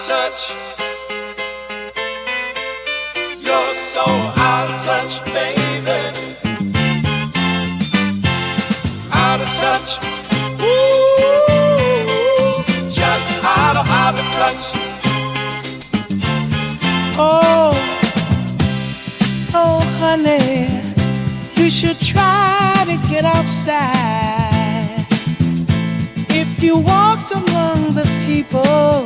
of touch. You're so out of touch, baby. Out of touch. Ooh, just out of touch. Oh, oh, honey, you should try to get outside. If you walked among the people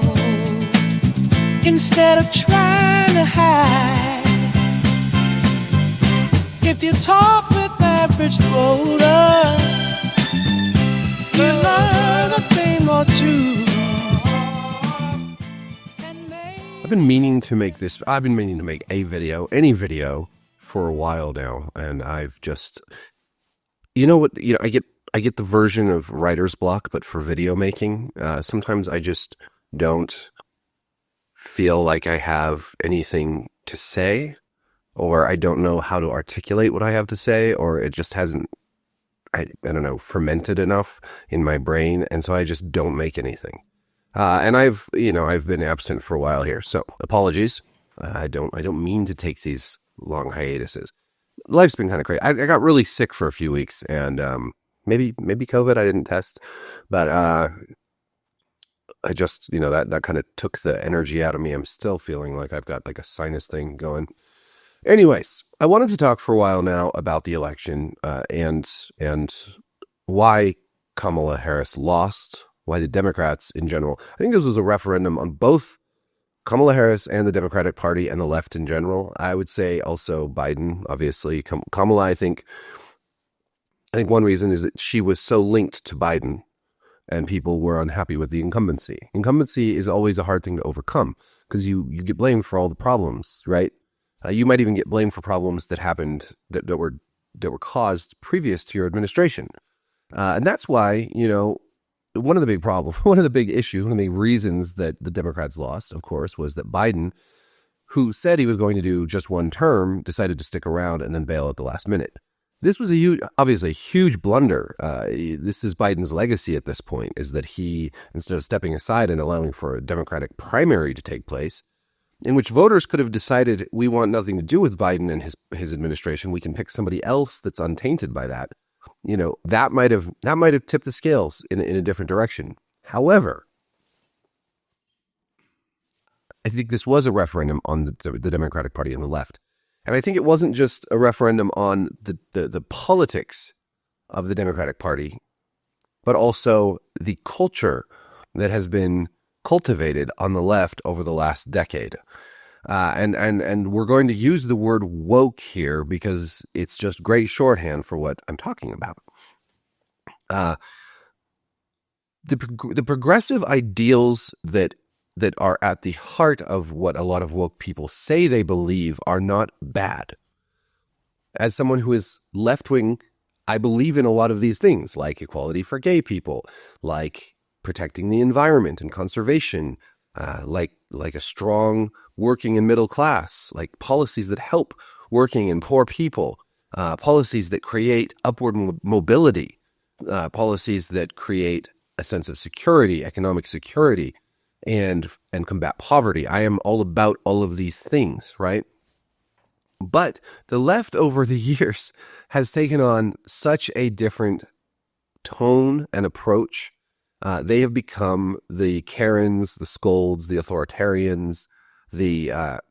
instead of trying to hide. If you talk with average voters, you learn a thing or two. I've been meaning to make a video, any video, for a while now, and I've just, I get the version of writer's block, but for video making, sometimes I just don't feel like I have anything to say, or I don't know how to articulate what I have to say, or it just hasn't, I don't know, fermented enough in my brain, and so I just don't make anything. And I've been absent for a while here, so apologies. I don't mean to take these long hiatuses. Life's been kind of crazy. I got really sick for a few weeks, and maybe COVID. I didn't test, but I just that kind of took the energy out of me. I'm still feeling like I've got like a sinus thing going. Anyways, I wanted to talk for a while now about the election and why Kamala Harris lost. Why the Democrats in general. I think this was a referendum on both Kamala Harris and the Democratic Party and the left in general. I would say also Biden, obviously. Kamala, I think one reason is that she was so linked to Biden and people were unhappy with the incumbency. Incumbency is always a hard thing to overcome because you get blamed for all the problems, right? You might even get blamed for problems that happened that were caused previous to your administration. And that's why, one of the big reasons that the Democrats lost, of course, was that Biden, who said he was going to do just one term, decided to stick around and then bail at the last minute. This was obviously a huge blunder. This is Biden's legacy at this point, is that he, instead of stepping aside and allowing for a Democratic primary to take place, in which voters could have decided we want nothing to do with Biden and his administration, we can pick somebody else that's untainted by that. That might have tipped the scales in a different direction. However, I think this was a referendum on the Democratic Party and the left. And I think it wasn't just a referendum on the politics of the Democratic Party, but also the culture that has been cultivated on the left over the last decade. And we're going to use the word woke here because it's just great shorthand for what I'm talking about. The progressive ideals that are at the heart of what a lot of woke people say they believe are not bad. As someone who is left-wing, I believe in a lot of these things, like equality for gay people, like protecting the environment and conservation, like a strong working and middle class, like policies that help working and poor people, policies that create upward mobility, policies that create a sense of security, economic security, and combat poverty. I am all about all of these things, right? But the left over the years has taken on such a different tone and approach. They have become the Karens, the scolds, the authoritarians, the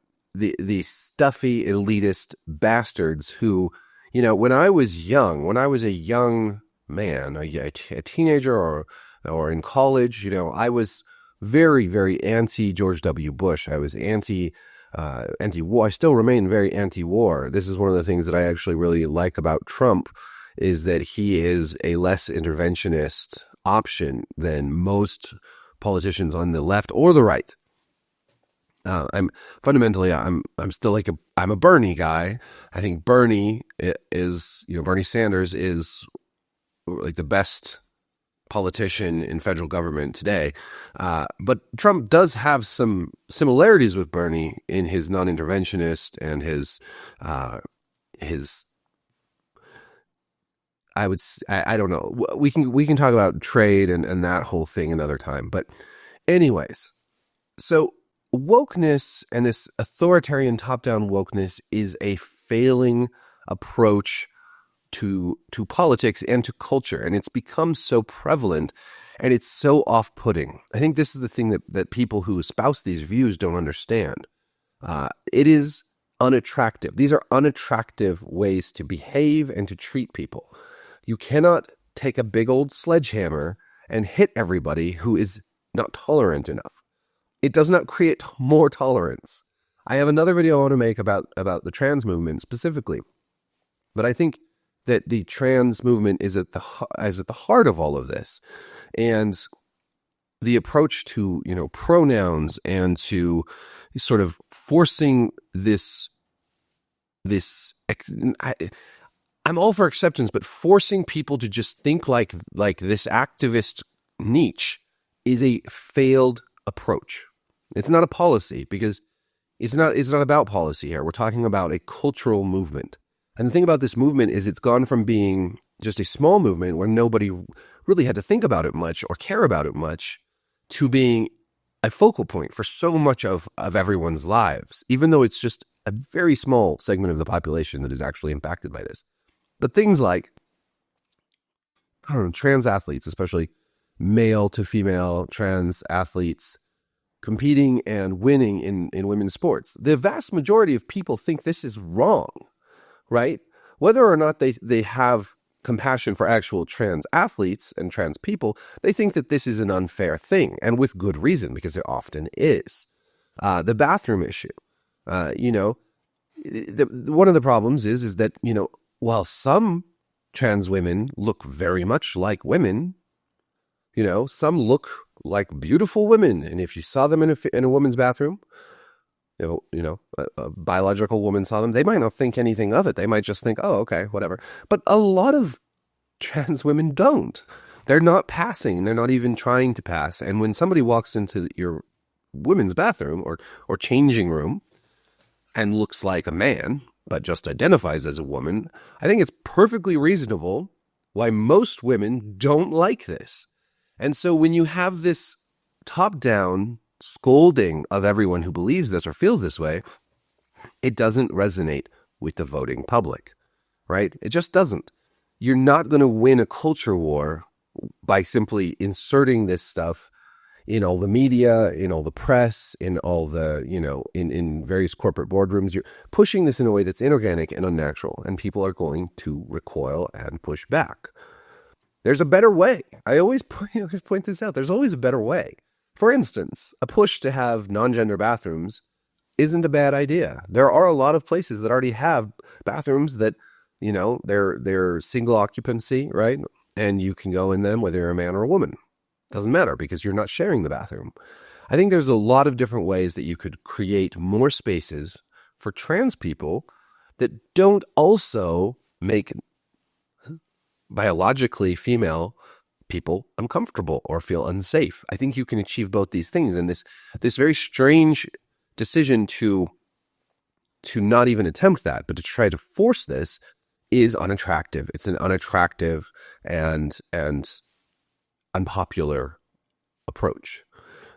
stuffy elitist bastards who, when I was a young man, a teenager or in college, I was very, very anti George W. Bush. I was anti-war. I still remain very anti-war. This is one of the things that I actually really like about Trump, is that he is a less interventionist option than most politicians on the left or the right. I'm still I'm a Bernie guy. I think Bernie Sanders is like the best politician in federal government today. But Trump does have some similarities with Bernie in his non-interventionist and his I don't know. We can talk about trade and that whole thing another time. But anyways, so wokeness and this authoritarian top-down wokeness is a failing approach to politics and to culture, and it's become so prevalent and it's so off-putting. I think this is the thing that people who espouse these views don't understand. It is unattractive. These are unattractive ways to behave and to treat people. You cannot take a big old sledgehammer and hit everybody who is not tolerant enough. It does not create more tolerance. I have another video I want to make about the trans movement specifically, but I think that the trans movement is at the heart of all of this, and the approach to pronouns and to sort of forcing this. I'm all for acceptance, but forcing people to just think like this activist niche is a failed approach. It's not a policy, because it's not about policy here. We're talking about a cultural movement. And the thing about this movement is it's gone from being just a small movement where nobody really had to think about it much or care about it much to being a focal point for so much of everyone's lives, even though it's just a very small segment of the population that is actually impacted by this. But things like, trans athletes, especially male to female trans athletes, competing and winning in women's sports. The vast majority of people think this is wrong, right? Whether or not they have compassion for actual trans athletes and trans people, they think that this is an unfair thing, and with good reason, because it often is. The bathroom issue, one of the problems is that, while some trans women look very much like women, some look like beautiful women, and if you saw them in a woman's bathroom, a biological woman saw them, they might not think anything of it. They might just think, oh, okay, whatever. But a lot of trans women don't. They're not passing. They're not even trying to pass. And when somebody walks into your women's bathroom or changing room and looks like a man, but just identifies as a woman, I think it's perfectly reasonable why most women don't like this. And so when you have this top-down scolding of everyone who believes this or feels this way, it doesn't resonate with the voting public, right? It just doesn't. You're not going to win a culture war by simply inserting this stuff in all the media, in all the press, in all the, in various corporate boardrooms. You're pushing this in a way that's inorganic and unnatural, and people are going to recoil and push back. There's a better way. I always point this out. There's always a better way. For instance, a push to have non-gender bathrooms isn't a bad idea. There are a lot of places that already have bathrooms that, they're single occupancy, right? And you can go in them whether you're a man or a woman. Doesn't matter, because you're not sharing the bathroom. I think there's a lot of different ways that you could create more spaces for trans people that don't also make biologically female people uncomfortable or feel unsafe. I think you can achieve both these things, and this very strange decision to not even attempt that, but to try to force this is unattractive. It's an unattractive and unpopular approach.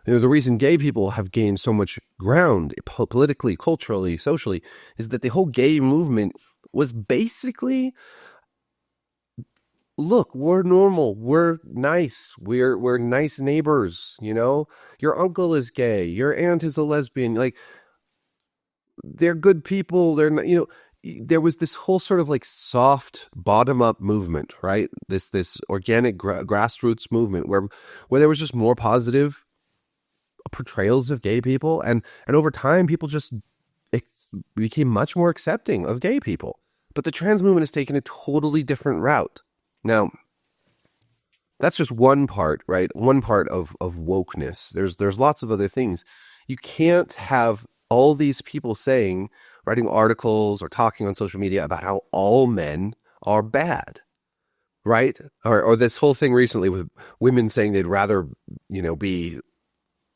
The reason gay people have gained so much ground politically, culturally, socially, is that the whole gay movement was basically, look, we're normal, we're nice, we're nice neighbors, your uncle is gay, your aunt is a lesbian, like, they're good people, they're not, there was this whole sort of like soft bottom-up movement, right? This organic grassroots movement where there was just more positive portrayals of gay people, and over time people just became much more accepting of gay people. But the trans movement has taken a totally different route. Now, that's just one part, right? One part of wokeness. There's lots of other things. You can't have all these people writing articles or talking on social media about how all men are bad, right? Or this whole thing recently with women saying they'd rather, be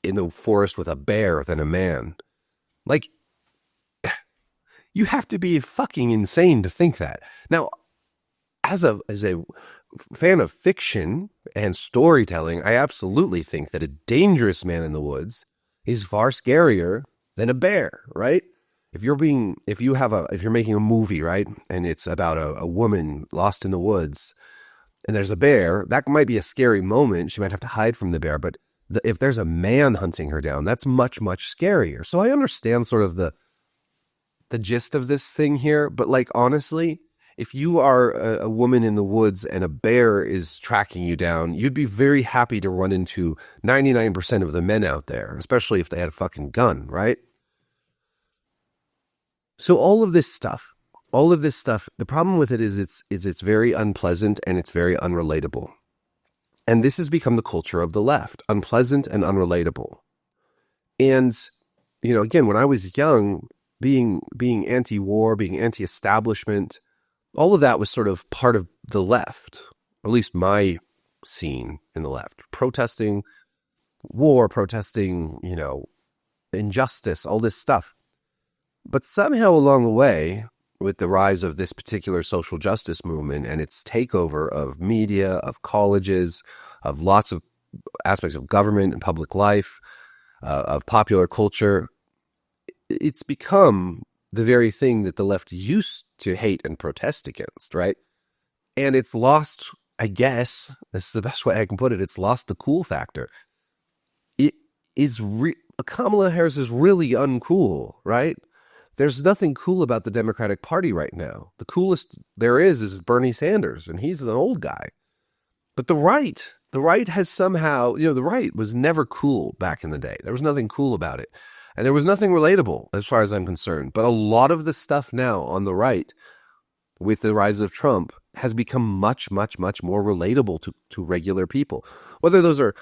in the forest with a bear than a man. Like, you have to be fucking insane to think that. Now, as a fan of fiction and storytelling, I absolutely think that a dangerous man in the woods is far scarier than a bear, right? If you're making a movie, right, and it's about a woman lost in the woods, and there's a bear, that might be a scary moment. She might have to hide from the bear, but if there's a man hunting her down, that's much, much scarier. So I understand sort of the gist of this thing here, but like honestly, if you are a woman in the woods and a bear is tracking you down, you'd be very happy to run into 99% of the men out there, especially if they had a fucking gun, right? So all of this stuff, the problem with it is it's very unpleasant and it's very unrelatable. And this has become the culture of the left, unpleasant and unrelatable. And, again, when I was young, being anti-war, being anti-establishment, all of that was sort of part of the left, or at least my scene in the left, protesting war, protesting, injustice, all this stuff. But somehow along the way, with the rise of this particular social justice movement and its takeover of media, of colleges, of lots of aspects of government and public life, of popular culture, it's become the very thing that the left used to hate and protest against, right? And it's lost, I guess, this is the best way I can put it, it's lost the cool factor. It is, Kamala Harris is really uncool, right? There's nothing cool about the Democratic Party right now. The coolest there is Bernie Sanders, and he's an old guy. But the right has somehow, the right was never cool back in the day. There was nothing cool about it. And there was nothing relatable as far as I'm concerned. But a lot of the stuff now on the right, with the rise of Trump, has become much, much, much more relatable to regular people. Whether those are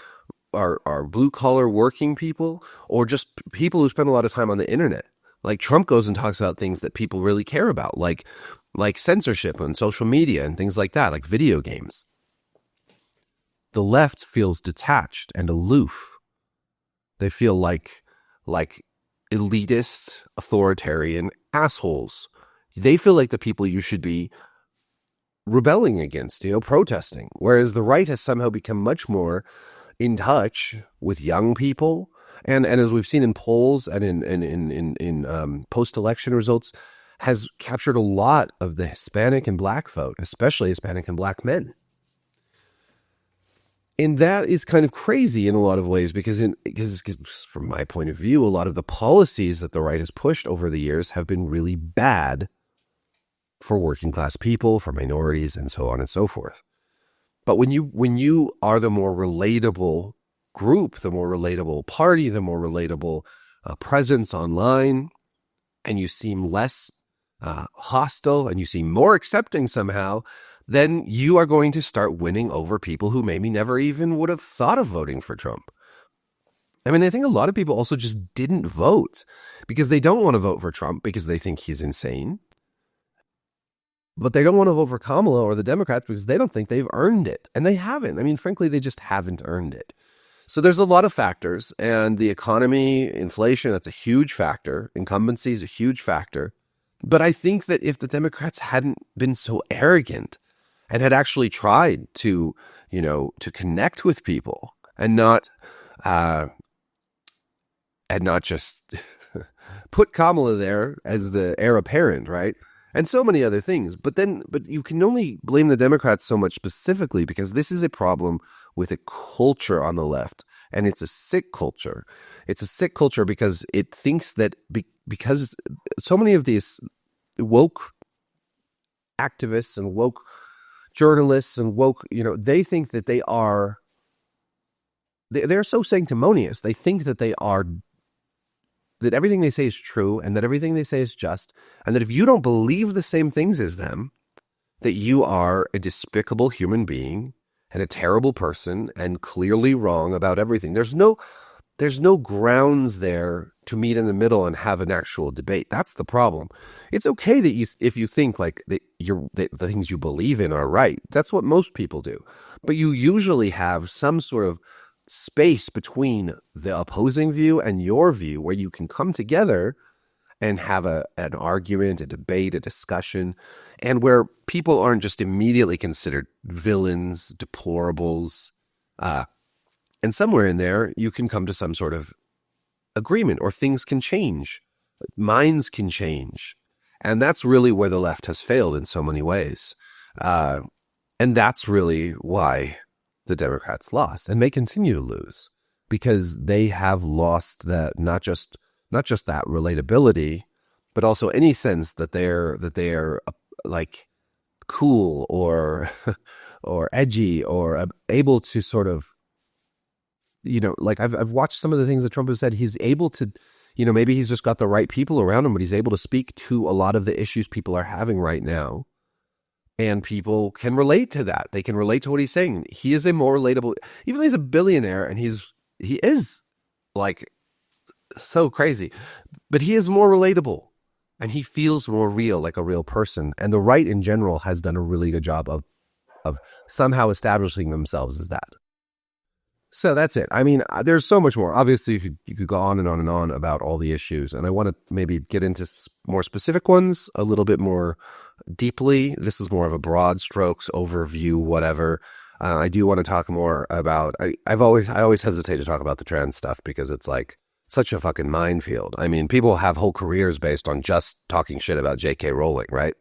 blue-collar working people or just people who spend a lot of time on the internet. Like Trump goes and talks about things that people really care about, like censorship on social media and things like that, like video games. The left feels detached and aloof. They feel like elitist, authoritarian assholes. They feel like the people you should be rebelling against, protesting. Whereas the right has somehow become much more in touch with young people. And as we've seen in polls and in post-election results, has captured a lot of the Hispanic and Black vote, especially Hispanic and Black men. And that is kind of crazy in a lot of ways because from my point of view, a lot of the policies that the right has pushed over the years have been really bad for working class people, for minorities, and so on and so forth. But when you are the more relatable group, the more relatable party, the more relatable presence online, and you seem less hostile and you seem more accepting somehow, then you are going to start winning over people who maybe never even would have thought of voting for Trump. I mean, I think a lot of people also just didn't vote because they don't want to vote for Trump because they think he's insane. But they don't want to vote for Kamala or the Democrats because they don't think they've earned it. And they haven't. I mean, frankly, they just haven't earned it. So there's a lot of factors, and the economy, inflation, that's a huge factor. Incumbency is a huge factor. But I think that if the Democrats hadn't been so arrogant and had actually tried to connect with people and not just put Kamala there as the heir apparent, right? And so many other things. But you can only blame the Democrats so much specifically because this is a problem with a culture on the left. And it's a sick culture. It's a sick culture because it thinks that because so many of these woke activists and woke journalists and woke, they think that they're so sanctimonious. They think that that everything they say is true and that everything they say is just, and that if you don't believe the same things as them, that you are a despicable human being and a terrible person and clearly wrong about everything. There's no grounds there to meet in the middle and have an actual debate. That's the problem. It's okay that if you think like that the things you believe in are right. That's what most people do. But you usually have some sort of space between the opposing view and your view where you can come together and have an argument, a debate, a discussion, and where people aren't just immediately considered villains, deplorables, and somewhere in there you can come to some sort of agreement, or things can change. Minds can change. And that's really where the left has failed in so many ways. And that's really why the Democrats lost and may continue to lose, because they have lost that not just that relatability, but also any sense that they're like cool or or edgy or able to sort of, like I've watched some of the things that Trump has said. He's able to, maybe he's just got the right people around him, but he's able to speak to a lot of the issues people are having right now. And people can relate to that. They can relate to what he's saying. He is a more relatable, even though he's a billionaire and he is like so crazy, but he is more relatable and he feels more real, like a real person. And the right in general has done a really good job of somehow establishing themselves as that. So that's it. I mean, there's so much more. Obviously, you could go on and on about all the issues, and I want to maybe get into more specific ones a little bit more deeply. This is more of a broad strokes overview, whatever. I do want to talk more about. I always hesitate to talk about the trans stuff because it's like such a fucking minefield. I mean, people have whole careers based on just talking shit about J.K. Rowling, right?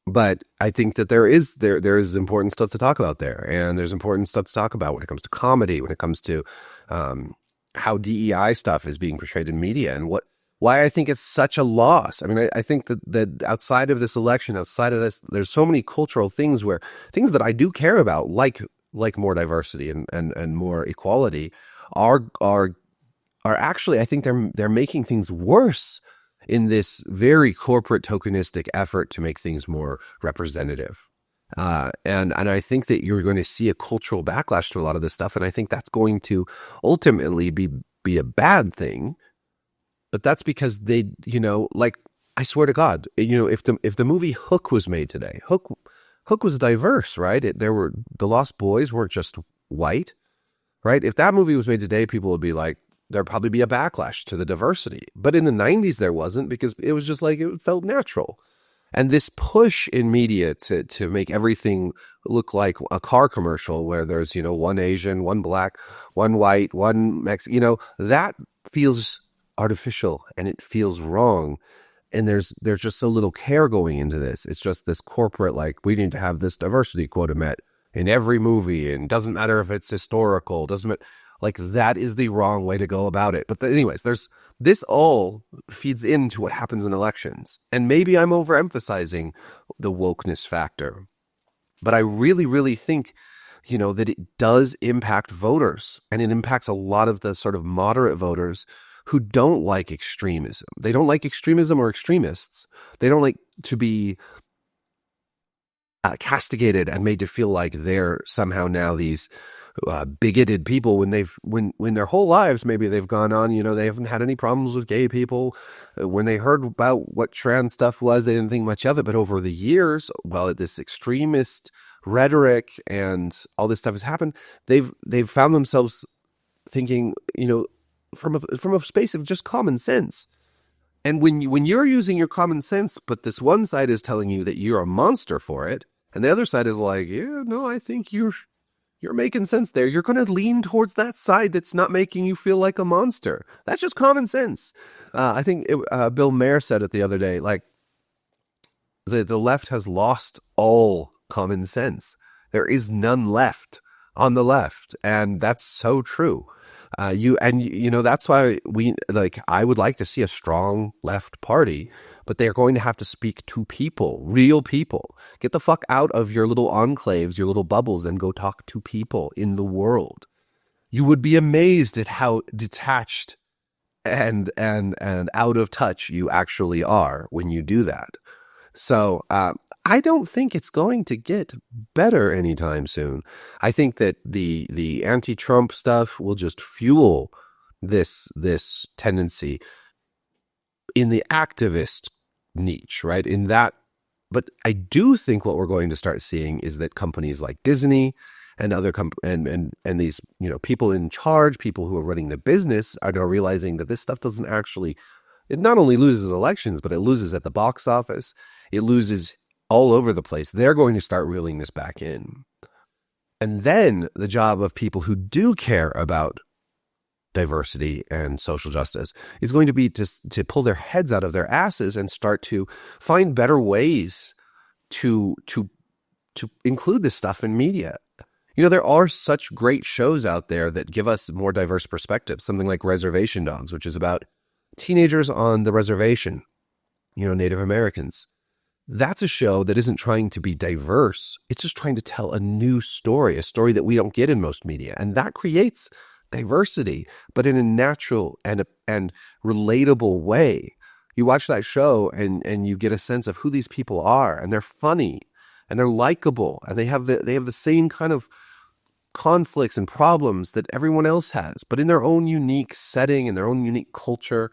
But I think that there is important stuff to talk about there, and there's important stuff to talk about when it comes to comedy, when it comes to how DEI stuff is being portrayed in media, and why I think it's such a loss. I mean, I think that outside of this election, outside of this, there's so many cultural things that I do care about, like more diversity and more equality, are actually, I think they're making things worse in this very corporate tokenistic effort to make things more representative. And I think that you're going to see a cultural backlash to a lot of this stuff. And I think that's going to ultimately be a bad thing. But that's because they, like, I swear to God, if the movie Hook was made today, Hook was diverse, right? The Lost Boys weren't just white, right? If that movie was made today, people would be like, there'd probably be a backlash to the diversity. But in the 90s, there wasn't, because it was just like, it felt natural. And this push in media to make everything look like a car commercial where there's, one Asian, one black, one white, one Mexican, that feels artificial and it feels wrong. And there's just so little care going into this. It's just this corporate, like, we need to have this diversity quota met in every movie, and doesn't matter if it's historical, like, that is the wrong way to go about it. But anyways, this all feeds into what happens in elections. And maybe I'm overemphasizing the wokeness factor, but I really, really think, that it does impact voters, and it impacts a lot of the sort of moderate voters who don't like extremism. They don't like extremism or extremists. They don't like to be castigated and made to feel like they're somehow now these bigoted people when their whole lives maybe they've gone on, they haven't had any problems with gay people. When they heard about what trans stuff was, they didn't think much of it. But over the years, while this extremist rhetoric and all this stuff has happened, they've found themselves thinking, from a space of just common sense. And when you're using your common sense, but this one side is telling you that you're a monster for it, and the other side is like, yeah, no, I think you're making sense there, you're going to lean towards that side that's not making you feel like a monster. That's just common sense. I think Bill Maher said it the other day, like, the left has lost all common sense. There is none left on the left. And that's so true. That's why I would like to see a strong left party, but they're going to have to speak to people, real people. Get the fuck out of your little enclaves, your little bubbles, and go talk to people in the world. You would be amazed at how detached and out of touch you actually are when you do that. So, I don't think it's going to get better anytime soon. I think that the anti-Trump stuff will just fuel this tendency in the activist niche, right? In that, but I do think what we're going to start seeing is that companies like Disney and other and these people in charge, people who are running the business, are now realizing that this stuff doesn't actually. It not only loses elections, but it loses at the box office. It loses all over the place. They're going to start reeling this back in. And then the job of people who do care about diversity and social justice is going to be to pull their heads out of their asses and start to find better ways to include this stuff in media. You know, there are such great shows out there that give us more diverse perspectives. Something like Reservation Dogs, which is about teenagers on the reservation, you know, Native Americans. That's a show that isn't trying to be diverse. It's just trying to tell a new story, a story that we don't get in most media. And that creates diversity, but in a natural and relatable way. You watch that show and you get a sense of who these people are, and they're funny and they're likable, and they have the same kind of conflicts and problems that everyone else has, but in their own unique setting and their own unique culture.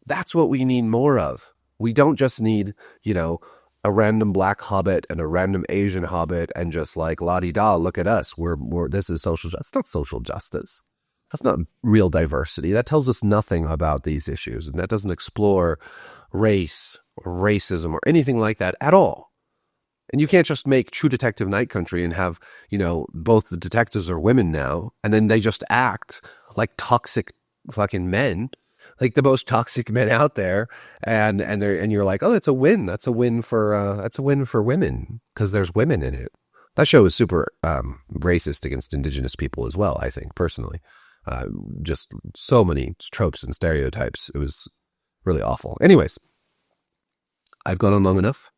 That's what we need more of. We don't just need, you know, a random black hobbit and a random Asian hobbit and just like la-di-da, look at us. This is social justice. That's not social justice. That's not real diversity. That tells us nothing about these issues, and that doesn't explore race or racism or anything like that at all. And you can't just make True Detective Night Country and have, you know, both the detectives are women now, and then they just act like toxic fucking men, like the most toxic men out there, and you're like, oh, it's a win. That's a win for women because there's women in it. That show is super racist against Indigenous people as well, I think, personally. Just so many tropes and stereotypes. It was really awful. Anyways, I've gone on long enough.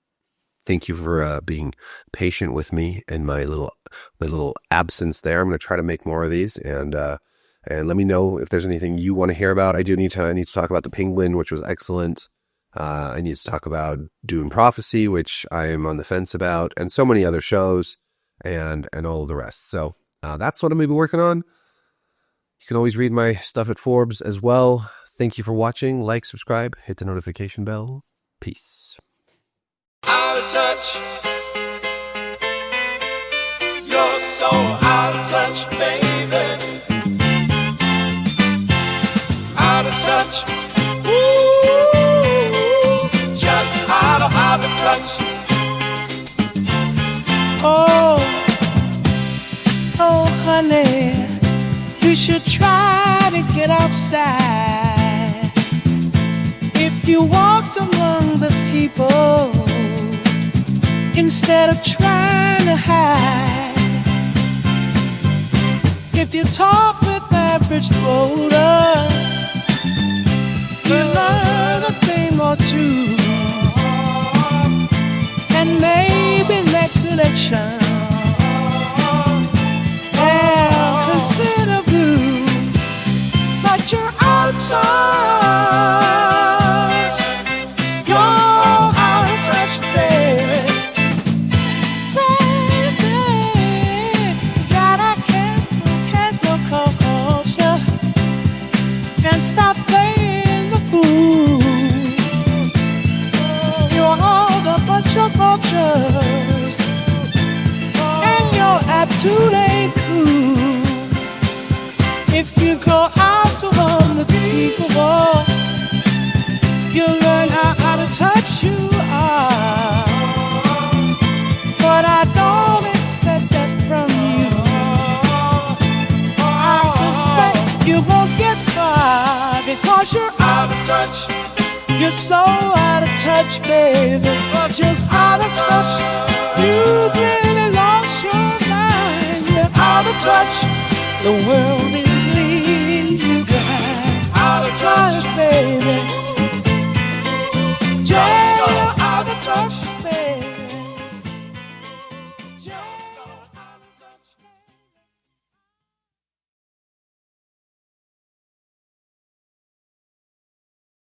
Thank you for being patient with me and my little absence there. I'm going to try to make more of these, and let me know if there's anything you want to hear about. I need to talk about The Penguin, which was excellent. I need to talk about Dune Prophecy, which I am on the fence about, and so many other shows and all of the rest. So that's what I'm going to be working on. You can always read my stuff at Forbes as well. Thank you for watching. Like, subscribe, hit the notification bell. Peace. Out of touch. You're so out of touch, baby. Out of touch. Ooh, just out of touch. Oh, honey, you should try to get outside. If you walked among the people instead of trying to hide, if you talk with average voters, you learn a thing or two. And maybe next election they'll consider blue, but you're out of touch. You're out of touch, baby. Crazy, gotta cancel culture and stop playing the fool. You're all a bunch of vultures, and your attitude ain't cool. If you go out among the people, you'll learn how out of touch you are. But I don't expect that from you. I suspect you won't get far because you're out of touch. You're so out of touch, baby. Just out of touch. You've really lost your mind. You're out of touch. The world is leading you back. Out of touch.